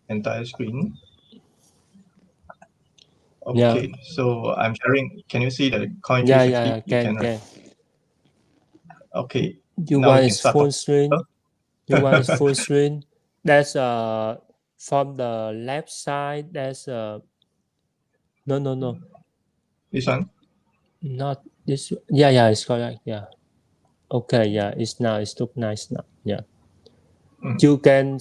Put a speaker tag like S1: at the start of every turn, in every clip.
S1: entire screen.
S2: Yeah.
S1: Okay, so I'm sharing. Can you see the coin
S2: Yeah,
S1: 360?
S2: yeah,
S1: You can, right?
S2: can.
S1: Okay,
S2: You
S1: now we
S2: want
S1: can
S2: is
S1: start
S2: full
S1: talking.
S2: screen. You want is full screen. That's from the left side. That's no,
S1: This one?
S2: not this. Yeah, yeah, it's correct. Yeah. Okay, yeah, it's now. It's look nice now. Yeah.
S1: Mm.
S2: You can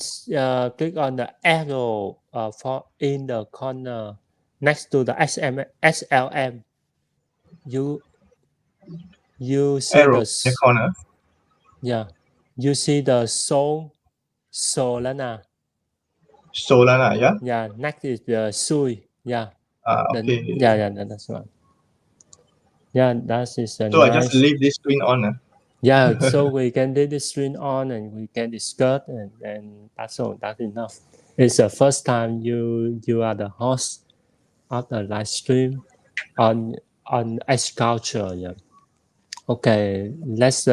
S2: click on the arrow for in the corner next to the SLM. You you see
S1: Arrow
S2: the
S1: in the corner.
S2: yeah. You see the Solana.
S1: Solana, yeah?
S2: Yeah, next is the Sui. Yeah. Then
S1: Okay.
S2: that's one. Yeah, that is a
S1: So I just
S2: nice.
S1: leave this screen on.
S2: Yeah, so we can do the stream on and we can discuss and that's all. That's enough. It's the first time you are the host of the live stream on Edge culture. Yeah. Okay, let's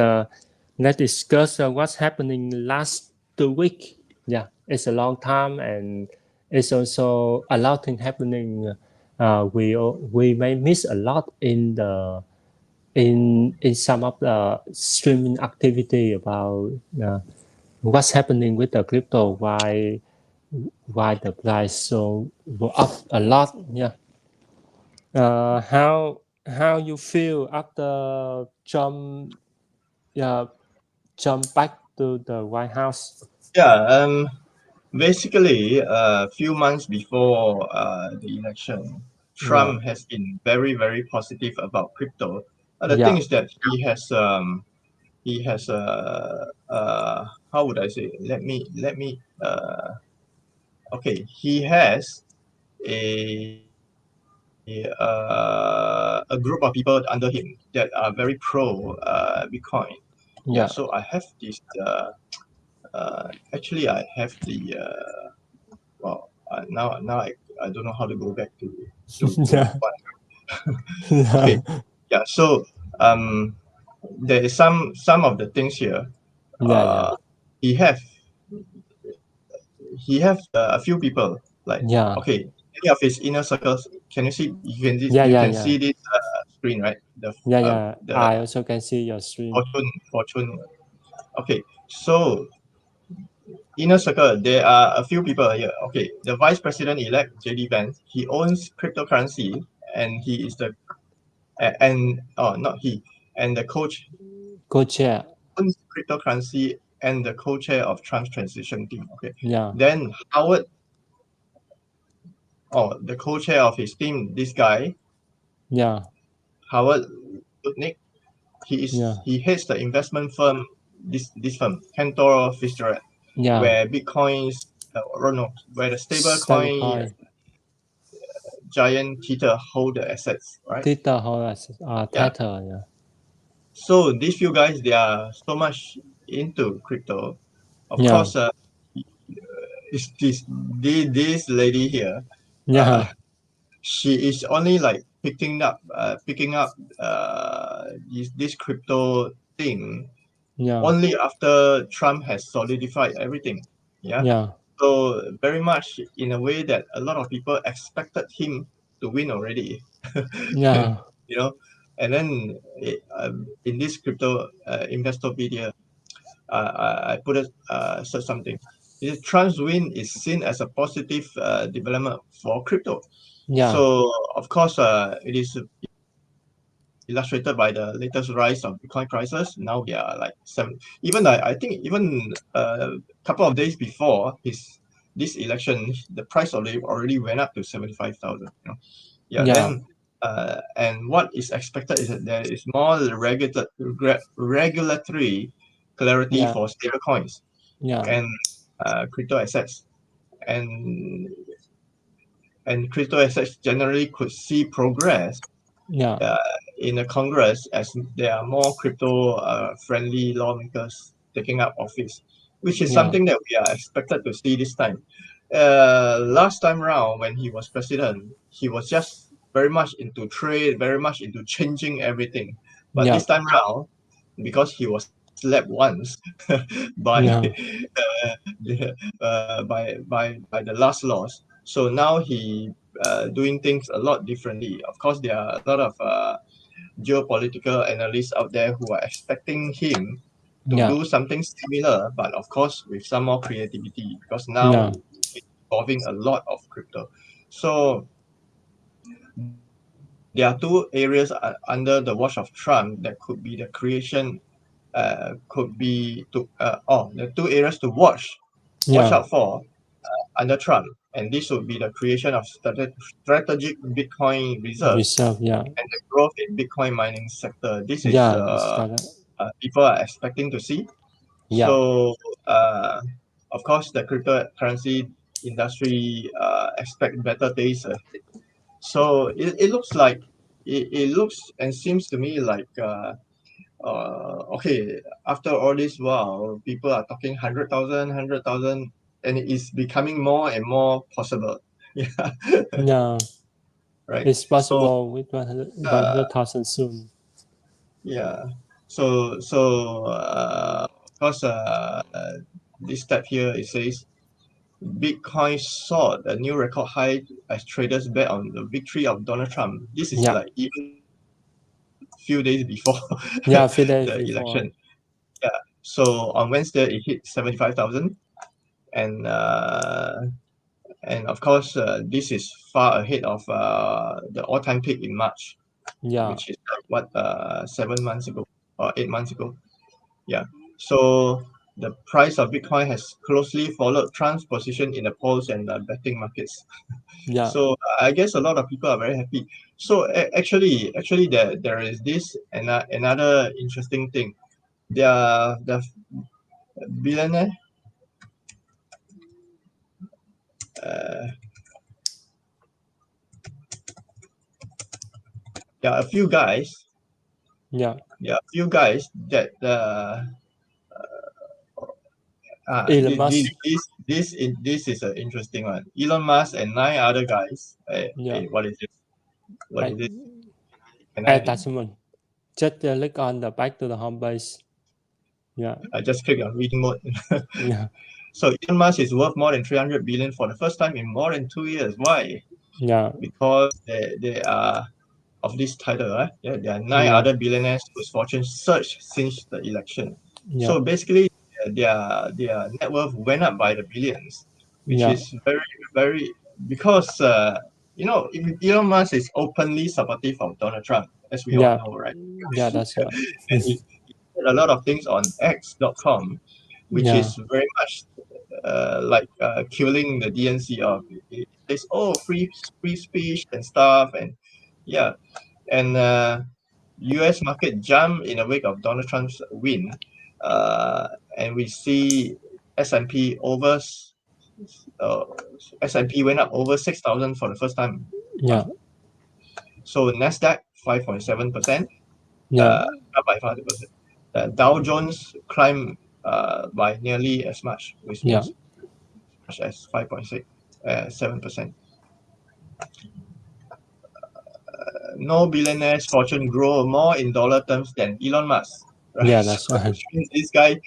S2: discuss what's happening last 2 week. Yeah, it's a long time and it's also a lot of things happening. We may miss a lot in some of the streaming activity about what's happening with the crypto, why the price so go up a lot. Yeah. How you feel after yeah jump back to the White House?
S1: Yeah, basically, a few months before the election,
S2: Yeah,
S1: Trump has been very, very positive about crypto. The thing
S2: yeah,
S1: is that he has how would I say? Let me okay. He has a group of people under him that are very pro Bitcoin. Yeah,
S2: yeah.
S1: so I have this. Actually, I have the well. Now I don't know how to go back to that
S2: Yeah,
S1: one. Okay,
S2: yeah,
S1: yeah. So um, there is some of the things here.
S2: yeah, yeah,
S1: Uh, he have a few people like
S2: yeah,
S1: okay. Any of his inner circles? Can you see?
S2: yeah,
S1: You
S2: yeah,
S1: can
S2: yeah,
S1: see this screen, right?
S2: yeah, yeah.
S1: The
S2: I also can see your stream.
S1: fortune. Okay, so inner circle, there are a few people here. Okay, the vice president elect JD Vance, he owns cryptocurrency, and he is the and oh not he and the coach
S2: Co-chair.
S1: owns cryptocurrency and the co-chair of Trump's transition team. Okay,
S2: Yeah,
S1: then Howard, the co-chair of his team, this guy
S2: yeah,
S1: Howard Lutnick,
S2: yeah,
S1: he heads the investment firm. This firm, Cantor Fitzgerald,
S2: yeah.
S1: where bitcoins, no, where the stable coin
S2: Stablecoin.
S1: giant Tether hold the assets, right?
S2: Twitter horas
S1: Yeah.
S2: Tether. Yeah,
S1: So these few guys, they are so much into crypto. Of
S2: yeah,
S1: course, is this lady here. Uh,
S2: yeah,
S1: she is only like picking up this crypto thing
S2: yeah,
S1: only after Trump has solidified everything. Yeah.
S2: yeah,
S1: So very much in a way that a lot of people expected him to win already.
S2: yeah,
S1: you know, and then in this crypto investopedia, I put it said something. Trump's win is seen as a positive development for crypto.
S2: yeah,
S1: So of course, it is illustrated by the latest rise of Bitcoin prices. Now we are like seven. Even I think even a couple of days before this election, the price already went up to 75,000. Yeah.
S2: yeah,
S1: Then and what is expected is that there is more regulatory clarity
S2: yeah,
S1: for stable coins
S2: yeah,
S1: and crypto assets and crypto assets generally could see progress
S2: yeah,
S1: uh, in the Congress as there are more crypto friendly lawmakers taking up office, which is
S2: yeah,
S1: something that we are expected to see this time. Last time round, when he was president, he was just very much into trade, very much into changing everything. But
S2: yeah,
S1: this time round, because he was slapped once by
S2: Yeah.
S1: by the last loss. So now he doing things a lot differently. Of course, there are a lot of geopolitical analysts out there who are expecting him to
S2: Yeah.
S1: do something similar, but of course with some more creativity, because now
S2: Yeah.
S1: it's involving a lot of crypto. So there are two areas under the watch of Trump that could be the creation, could be to the two areas to watch
S2: Yeah.
S1: out for under Trump, and this would be the creation of strategic Bitcoin reserves
S2: Reserve. Yeah.
S1: and the growth in Bitcoin mining sector. This is
S2: Yeah. It's got
S1: people are expecting to see.
S2: yeah.
S1: So of course, the cryptocurrency industry expect better days ahead. So it looks like it looks and seems to me like okay, after all this while, people are talking 100,000, and it is becoming more and more possible. Yeah,
S2: Yeah.
S1: right.
S2: It's
S1: So
S2: possible with 100
S1: uh,
S2: 100,000 soon.
S1: yeah, so of course, this step here it says Bitcoin saw a new record high as traders bet on the victory of Donald Trump. This is
S2: Yeah.
S1: like even few days before
S2: Yeah. 3 days
S1: the
S2: before.
S1: election. Yeah. So on Wednesday it hit 75,000, and of course this is far ahead of the all-time peak in March,
S2: Yeah.
S1: which is like what 7 months ago or 8 months ago. Yeah. So the price of Bitcoin has closely followed Trump's position in the polls and the betting markets.
S2: Yeah.
S1: So I guess a lot of people are very happy. So actually, there is this and another interesting thing. The billionaire, uh, there are a few guys.
S2: Yeah.
S1: There are a few guys that
S2: Elon Musk.
S1: this is an interesting one. Elon Musk and 9 other guys.
S2: Yeah.
S1: What is it? What
S2: I,
S1: is it? Can
S2: attachment. Just click on the back to the home base. Yeah.
S1: I just click on reading mode?
S2: Yeah.
S1: So Elon Musk is worth more than 300 billion for the first time in more than 2 years. Why?
S2: Yeah.
S1: Because they are of this title, right? Yeah, there are 9
S2: Yeah.
S1: other billionaires whose fortune surged since the election.
S2: Yeah.
S1: So basically, their net worth went up by the billions, which
S2: Yeah.
S1: is very because Elon Musk is openly supportive of Donald Trump, as we all
S2: Yeah.
S1: know, right?
S2: Yeah. That's right.
S1: And he did a lot of things on X.com, which
S2: Yeah.
S1: is very much like killing the DNC of it. It's free speech and stuff, and yeah, and U.S. market jump in the wake of Donald Trump's win, uh, and we see S&P over uh, S&P went up over 6,000 for the first time.
S2: Yeah.
S1: So Nasdaq 5.7%,
S2: Yeah.
S1: up by 5%. Dow Jones climbed by nearly as much, which
S2: Yeah.
S1: means as much as 5.7%. No billionaire's fortune grow more in dollar terms than Elon Musk, right?
S2: Yeah.
S1: So
S2: That's right.
S1: which means this guy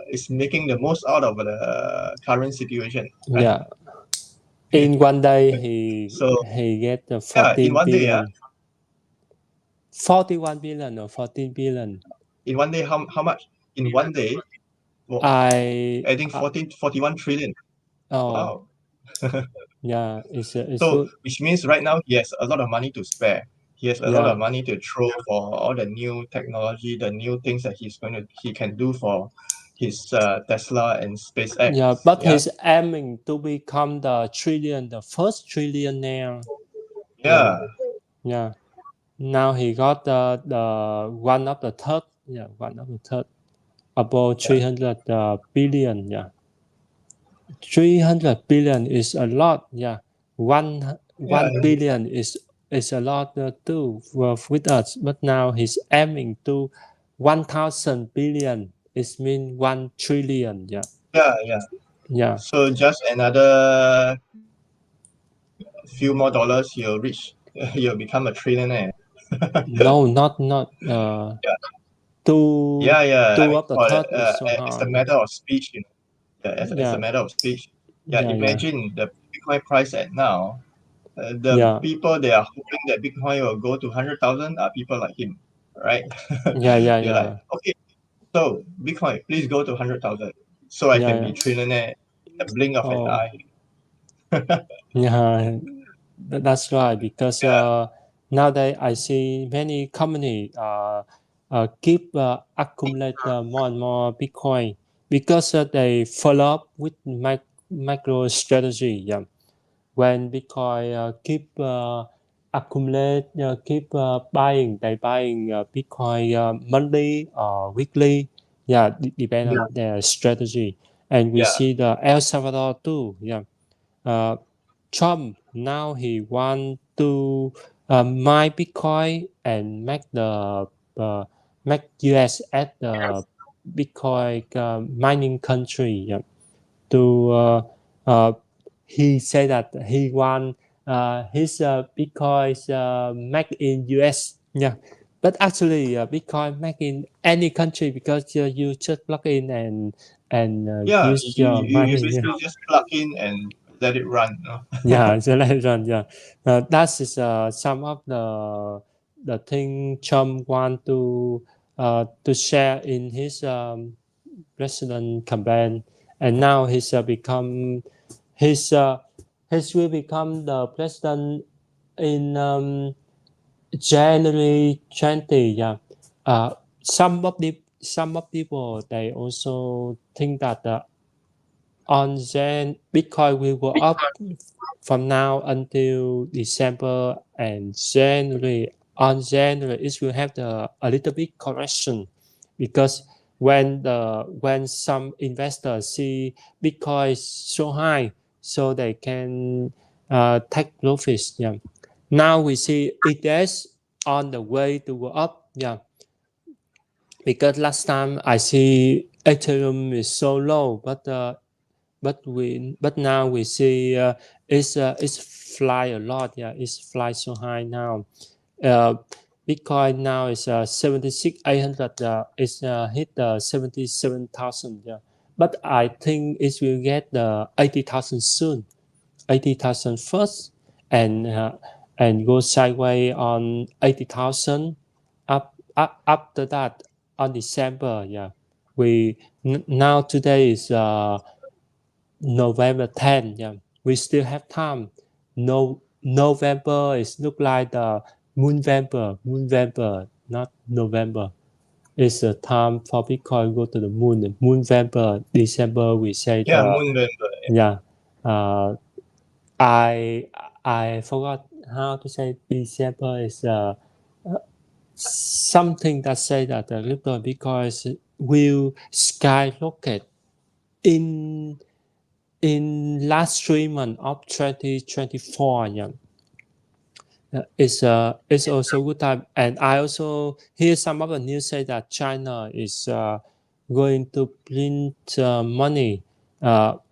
S1: is making the most out of the current situation, right?
S2: Yeah. In one day, he
S1: So
S2: he get the
S1: yeah, in
S2: 14
S1: one day,
S2: billion, 41 billion or 14 billion.
S1: in one day, how much? In one day, well,
S2: I
S1: I think 41 trillion.
S2: oh
S1: Wow.
S2: yeah, it's
S1: So
S2: good.
S1: which means right now he has a lot of money to spare. He has a lot
S2: Yeah.
S1: of money to throw for all the new technology, the new things that he can do for his Tesla and SpaceX.
S2: Yeah, but
S1: Yeah,
S2: he's aiming to become the first trillionaire. Yeah,
S1: yeah,
S2: yeah. Now he got the one of the third. Yeah, one of the third. About
S1: yeah,
S2: 300 billion. Yeah, 300 billion is a lot. Yeah,
S1: yeah,
S2: 1 billion is a lot too with us. But now he's aiming to 1,000 billion. It means 1 trillion. Yeah,
S1: yeah.
S2: yeah.
S1: So just another few more dollars, he'll reach, he'll become a trillionaire.
S2: No, not
S1: Yeah,
S2: two
S1: Yeah, yeah. I
S2: two
S1: mean,
S2: of the
S1: for
S2: third is so
S1: as
S2: high.
S1: a matter of speech, as a
S2: Yeah,
S1: matter of speech. Yeah,
S2: yeah, yeah,
S1: imagine the Bitcoin price at now. The
S2: yeah,
S1: people they are hoping that Bitcoin will go to 100,000 are people like him, right?
S2: yeah, yeah,
S1: They're like,
S2: yeah,
S1: okay, so Bitcoin, please go to 100,000, so I can
S2: yeah.
S1: be trillionaire in the blink of an
S2: Oh,
S1: eye.
S2: yeah, that's right. Because
S1: Yeah,
S2: nowadays I see many company keep accumulate more and more Bitcoin because they follow up with micro strategy. Yeah, when Bitcoin keep accumulate, keep buying, they buying Bitcoin monthly or weekly. Yeah, depend
S1: yeah,
S2: on their strategy. And we
S1: yeah,
S2: see the El Salvador too. Yeah, uh, Trump now he want to mine Bitcoin and make the make US as the Bitcoin mining country. Yeah, to uh, he said that he want his Bitcoin make in US. Yeah, but actually Bitcoin make in any country because you just plug in and
S1: yeah.
S2: use your
S1: You
S2: money. Yeah.
S1: basically just plug in and let it run.
S2: Yeah, so later on, yeah, that is some of the thing Trump want to share in his president campaign, and now he's he's will become the president in January 20. Yeah, some of people they also think that on Jan Bitcoin will go up from now until December and January. On January, it will have a little bit correction because when some investors see Bitcoin so high, so they can take profits. Yeah. Now we see ATH on the way to go up. Yeah, because last time I see Ethereum is so low, but now we see it's fly a lot. Yeah, it's fly so high now. uh, Bitcoin now is 76,800. It's hit 77,000. Yeah, but I think it will get the 80,000 soon. 80,000 first, and go sideways on 80,000. Up after that on December. Yeah, we now today is November 10. Yeah, we still have time. No, November is look like the Moonvember, not November. It's a time for Bitcoin go to the moon. Moonvember, December we say
S1: Yeah,
S2: the
S1: moon member.
S2: yeah. Uh, I I forgot how to say December is something that say that the crypto Bitcoin will skyrocket in last 3 months of 2024. Yeah. It's also good time, and I also hear some of the news say that China is going to print money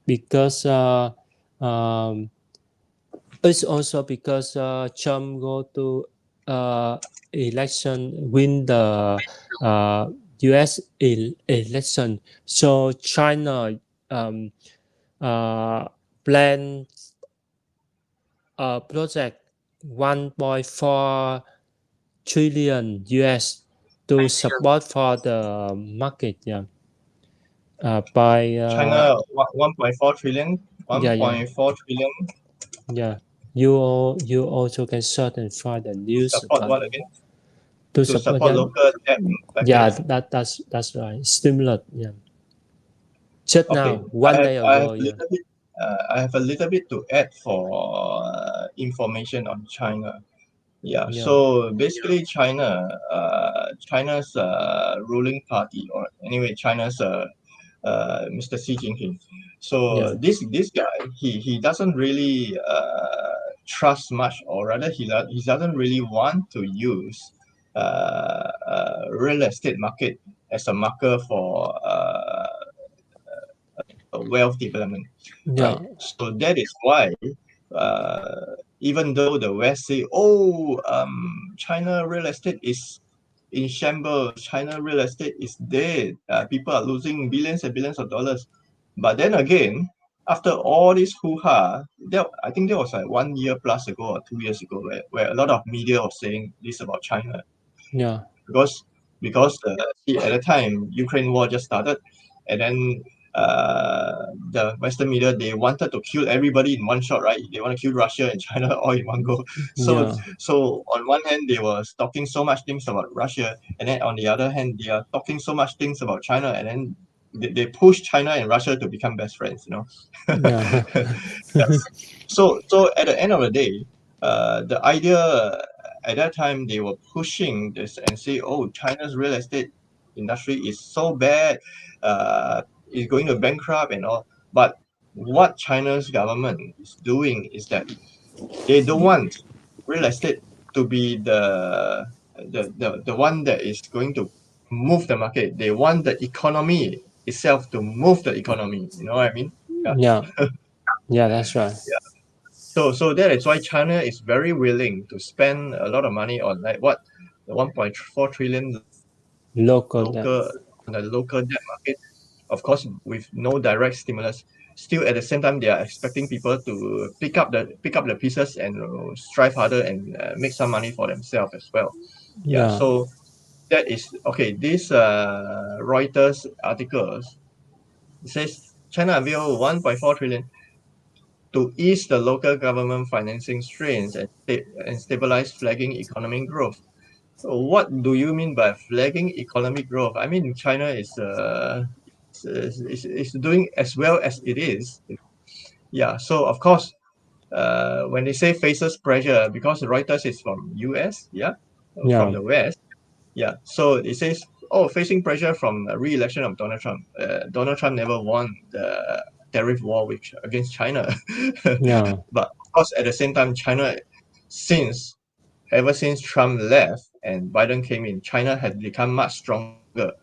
S2: because um, it's also because Trump go to election, win the U.S. Election, so China um, uh, plan a project 1.4 trillion US to support for the market. Yeah, by
S1: China 1.4 trillion,
S2: yeah, yeah,
S1: 1.4 trillion
S2: yeah. You also can search and find the
S1: to
S2: news
S1: support
S2: about
S1: what again?
S2: to
S1: To
S2: support.
S1: support
S2: Yeah,
S1: local debt
S2: yeah.
S1: package.
S2: That's right. Stimulus. Yeah. Just
S1: Okay,
S2: now, one day
S1: I have
S2: ago.
S1: a
S2: Yeah,
S1: little bit. I have a little bit to add for information on China. Yeah,
S2: yeah,
S1: so basically China's ruling party, or anyway China's Mr. Xi Jinping. So
S2: yeah,
S1: this guy, he doesn't really trust much, or rather he doesn't really want to use real estate market as a marker for wealth development,
S2: yeah,
S1: right? So that is why, even though the West say, oh, China real estate is in shambles. China real estate is dead. People are losing billions and billions of dollars. But then again, after all this hoo-ha, I think that was like 1 year plus ago or 2 years ago, where a lot of media was saying this about China,
S2: yeah,
S1: because see, at the time Ukraine war just started, and then the Western media, they wanted to kill everybody in one shot, right? They want to kill Russia and China all in one go. So
S2: yeah,
S1: so on one hand they were talking so much things about Russia, and then on the other hand they are talking so much things about China, and then they push China and Russia to become best friends, you know.
S2: yeah,
S1: Yes. So at the end of the day, the idea at that time they were pushing this and say, oh, China's real estate industry is so bad, is going to bankrupt and all. But what China's government is doing is that they don't want real estate to be the one that is going to move the market. They want the economy itself to move the economy. You know what I mean? Yeah.
S2: yeah, yeah. That's right.
S1: So that is why China is very willing to spend a lot of money on like what, the 1.4 trillion
S2: Local that.
S1: local on the local debt market. Of course, with no direct stimulus. Still, at the same time, they are expecting people to pick up the pieces and strive harder and make some money for themselves as well. Yeah.
S2: Yeah,
S1: So that is okay. This Reuters articles says China unveiled 1.4 trillion to ease the local government financing strains and stabilize flagging economic growth. So what do you mean by flagging economic growth? I mean, China is doing as well as it is. Yeah. So of course, when they say faces pressure, because Reuters is from US, yeah, from
S2: yeah,
S1: the West, yeah. So it says, oh, facing pressure from a re-election of Donald Trump. Donald Trump never won the tariff war against China.
S2: yeah,
S1: But of course, at the same time, China, since ever since Trump left and Biden came in, China has become much stronger.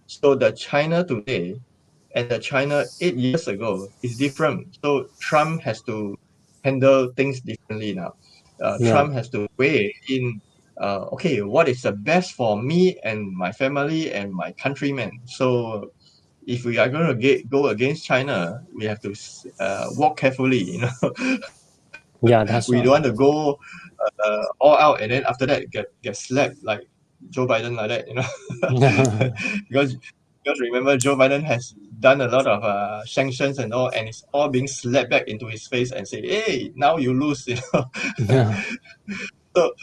S1: So the China today and the China 8 years ago is different. So Trump has to handle things differently now.
S2: yeah,
S1: Trump has to weigh in. Okay, what is the best for me and my family and my countrymen? So if we are going to go against China, we have to walk carefully. You know, we don't
S2: yeah.
S1: want to
S2: That's right.
S1: go all out and then after that get slapped like Joe Biden like that. You know,
S2: Yeah,
S1: because remember Joe Biden has done a lot of sanctions and all, and it's all being slapped back into his face and say, "Hey, now you lose." You know.
S2: yeah,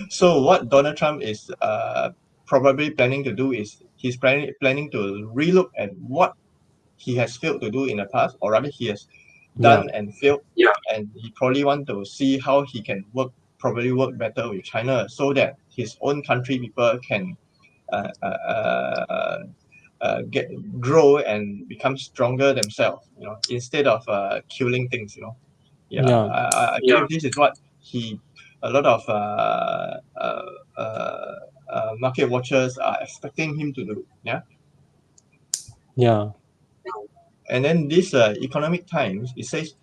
S1: So what Donald Trump is probably planning to do is he's planning to relook at what he has failed to do in the past, or rather he has
S2: yeah,
S1: done and failed. Yeah. And he probably want to see how he can probably work better with China so that his own country people can uh, uh, uh, get grow and become stronger themselves, you know, instead of killing things, you know. Yeah,
S2: yeah,
S1: I believe this is what he, a lot of market watchers are expecting him to do. Yeah.
S2: yeah.
S1: And then this Economic Times, it says,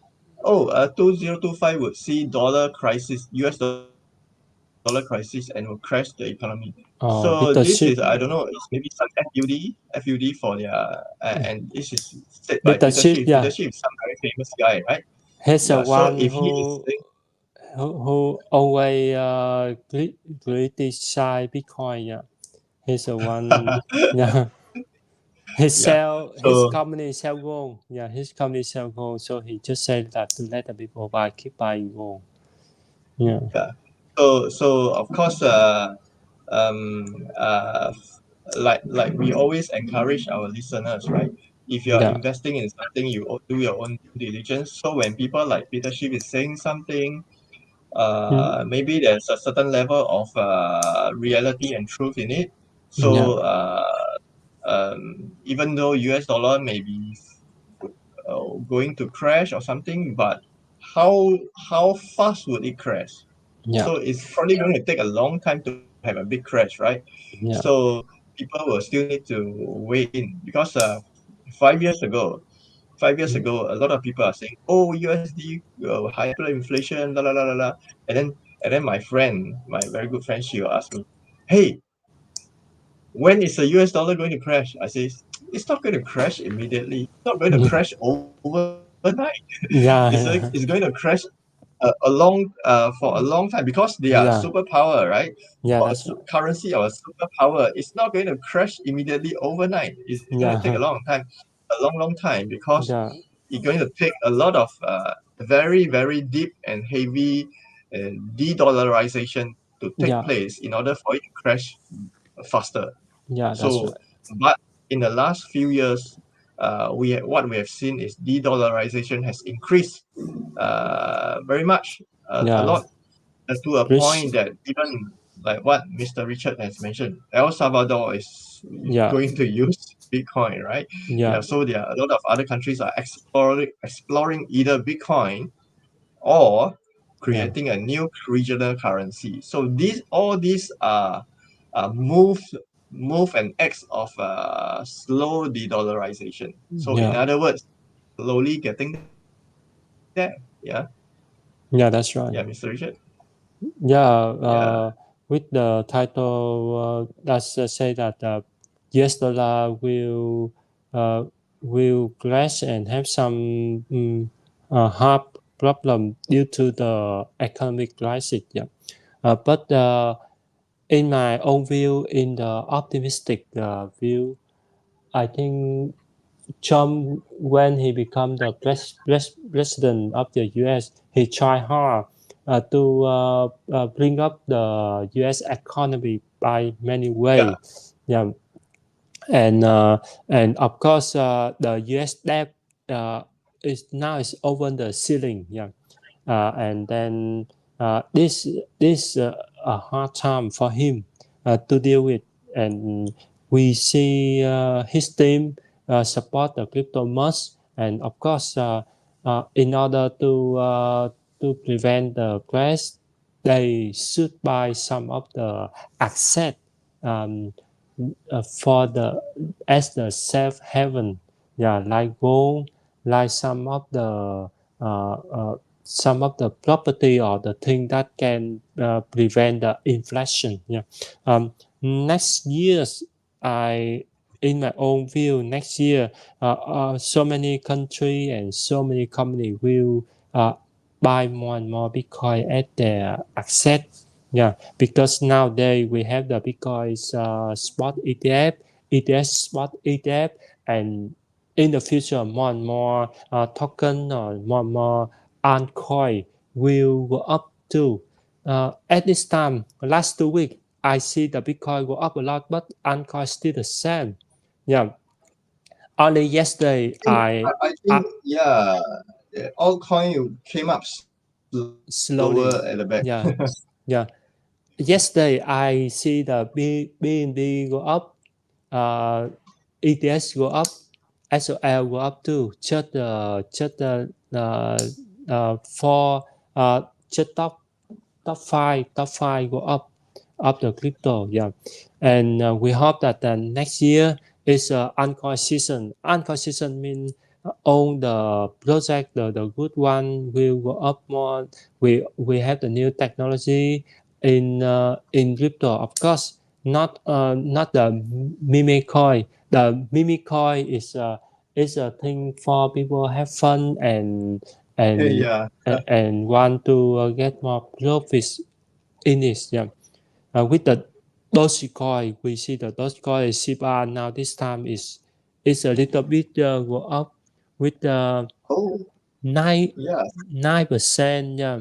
S1: oh, 2025 would see US dollar crisis, and will crash the economy. So this is, I don't know,
S2: Leadership,
S1: it's maybe some FUD for their, and this is said by
S2: leadership.
S1: Leadership
S2: Yeah,
S1: is some very famous guy, right?
S2: he's
S1: Yeah.
S2: the
S1: So
S2: one
S1: if he is saying,
S2: who always criticize Bitcoin. Yeah, he's the one. Yeah, he
S1: yeah.
S2: sell his
S1: So
S2: company sell gold. Yeah, his company sell gold. So he just said that to let the people buy, keep buying gold. Yeah,
S1: yeah. So of course, um, uh, like we always encourage our listeners, right? If you are
S2: yeah,
S1: investing in something, you do your own due diligence. So when people like Peter Schiff is saying something,
S2: mm,
S1: maybe there's a certain level of reality and truth in it.
S2: yeah,
S1: So even though US dollar may be going to crash or something, but how fast would it crash?
S2: yeah,
S1: So it's probably going to take a long time to have a big crash, right?
S2: yeah,
S1: So people will still need to weigh in because 5 years ago, 5 years
S2: mm,
S1: ago, a lot of people are saying, "Oh, USD, hyperinflation, la la la la la," and then my friend, my very good friend, she will ask me, "Hey, when is the US dollar going to crash? I say, it's not going to crash immediately. It's not going to crash overnight.
S2: yeah,
S1: It's going to crash for a long time because they are
S2: yeah,
S1: superpower, right?
S2: yeah,
S1: Or a
S2: that's right.
S1: currency or a superpower. It's not going to crash immediately overnight. It's going to take
S2: Yeah,
S1: a long time because
S2: yeah,
S1: it's going to take a lot of very, very deep and heavy de-dollarization to take
S2: yeah,
S1: place in order for it to crash faster.
S2: yeah, that's
S1: So,
S2: right.
S1: but in the last few years, what we have seen is de-dollarization has increased very much, a
S2: Yeah,
S1: lot, to a
S2: rich.
S1: point that even like what Mr. Richard has mentioned, El Salvador is
S2: Yeah,
S1: going to use Bitcoin, right?
S2: yeah,
S1: Yeah, so there are a lot of other countries are exploring either Bitcoin or
S2: yeah,
S1: creating a new regional currency. So all these are move and acts of slow de-dollarization. So in
S2: yeah,
S1: other words, slowly getting there.
S2: yeah,
S1: Yeah,
S2: that's
S1: Mr.
S2: right.
S1: Richard.
S2: Yeah,
S1: Yeah,
S2: with the title, let's say that US dollar uh, will crash and have some hard problem due to the economic crisis. Yeah, but in my own view, in the optimistic view, I think Trump, when he became the president of the U.S., he tried hard to bring up the U.S. economy by many
S1: yeah,
S2: ways. Yeah, and uh, and of course, the U.S. debt is over the ceiling. Yeah, and then this a hard time for him to deal with, and we see his team support the crypto much, and of course, in order to prevent the crash, they should buy some of the asset um, for the as the safe haven, yeah, like gold, like some of the property or the thing that can prevent the inflation. Yeah. Next year's, I in my own view, next year, so many country and so many company will buy more and more Bitcoin at their asset. Yeah, because nowadays we have the Bitcoin's spot ETF, ETH spot ETF, and in the future, more and more token or more and more altcoin will go up too. At this time, last 2 weeks, I see the Bitcoin go up a lot, but altcoin still the same. Yeah. Only yesterday,
S1: I
S2: I
S1: think all coin came up slower at the back.
S2: slowly, yeah, yeah. Yesterday, I see the BNB go up, uh, ETS go up, SOL go up too. For just top five go up of the crypto. Yeah, and we hope that next year is uncoin season. Uncoin season means all the project, the good one will go up more. We have the new technology in crypto, of course. Not the meme coin. The meme coin is a thing for people have fun and
S1: Yeah.
S2: and want to get more profits in it. Yeah. With the Dogecoin, we see the Dogecoin is Shiba now. This time is a little bit go up with
S1: Oh,
S2: nine
S1: yeah.
S2: 9%. Yeah,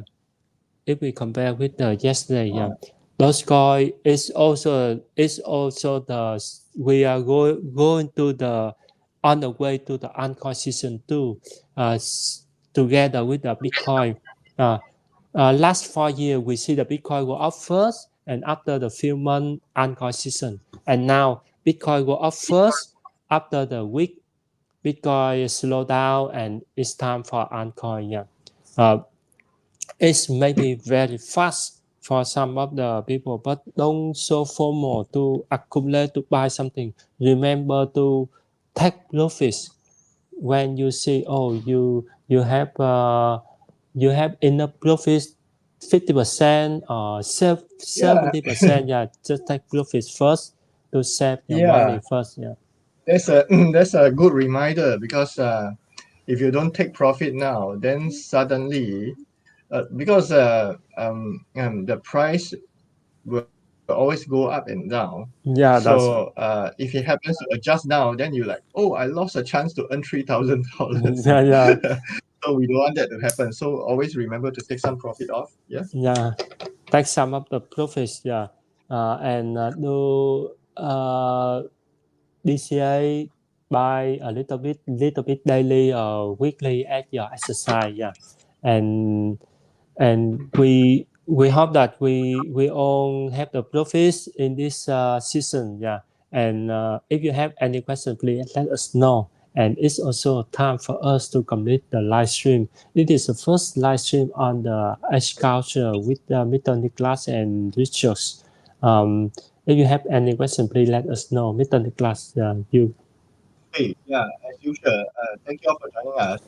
S2: if we compare with the yesterday. Yeah,
S1: Wow.
S2: Dogecoin is also the we are going to the on the way to the Uncoin season 2, together with the Bitcoin. Uh, Last 4 years, we see the Bitcoin go up first, and after the few months, altcoin season. And now Bitcoin go up first, after the week, Bitcoin slow down, and it's time for altcoin. Yeah, it's maybe very fast for some of the people, but don't so formal to accumulate to buy something. Remember to take profits when you see, oh, you have enough profits, 50% or
S1: Yeah.
S2: 70%. Yeah, just take profits first, to save your
S1: Yeah.
S2: money first. Yeah.
S1: That's a good reminder because if you don't take profit now, then suddenly because the price will always go up and down.
S2: Yeah, that's
S1: So if it happens to adjust now, then you're like, oh, I lost a chance to earn $3,000.
S2: yeah, yeah,
S1: So we don't want that to happen. So always remember to take some profit off. Yeah.
S2: yeah. Take some of the profits. Yeah, and do DCA by a little bit daily or weekly at your exercise. Yeah, and we hope that we all have the profits in this season. Yeah, and if you have any question, please let us know. And it's also time for us to complete the live stream. It is the first live stream on the agriculture with Mr. Nicholas and Richards. If you have any question, please let us know. Mr. Nicholas, you.
S1: Hey, yeah, as usual. Thank you all for joining us.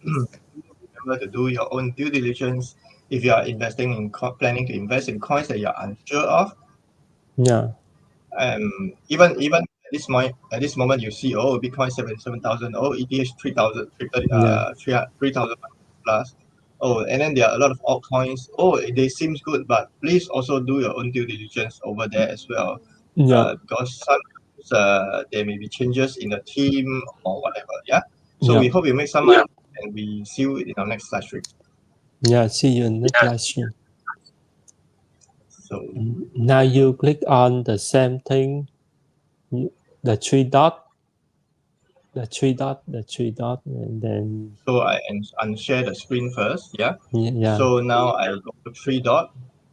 S1: Remember to do your own due diligence if you are investing in planning to invest in coins that you're unsure of.
S2: Yeah,
S1: Even at this moment you see, oh, Bitcoin 7,000, oh, ETH 3,000,
S2: yeah,
S1: 3,000 plus. Oh, and then there are a lot of altcoins. Oh, they seems good, but please also do your own due diligence over there as well,
S2: yeah,
S1: because sometimes there may be changes in the team or whatever. Yeah. So
S2: yeah,
S1: we hope you make some money, and we see you in our next live stream.
S2: yeah. See you in next live stream.
S1: So
S2: Now you click on the same thing, the three dot, the three dot, and then
S1: so I unshare the screen first. Yeah.
S2: yeah,
S1: So now I go to three dot.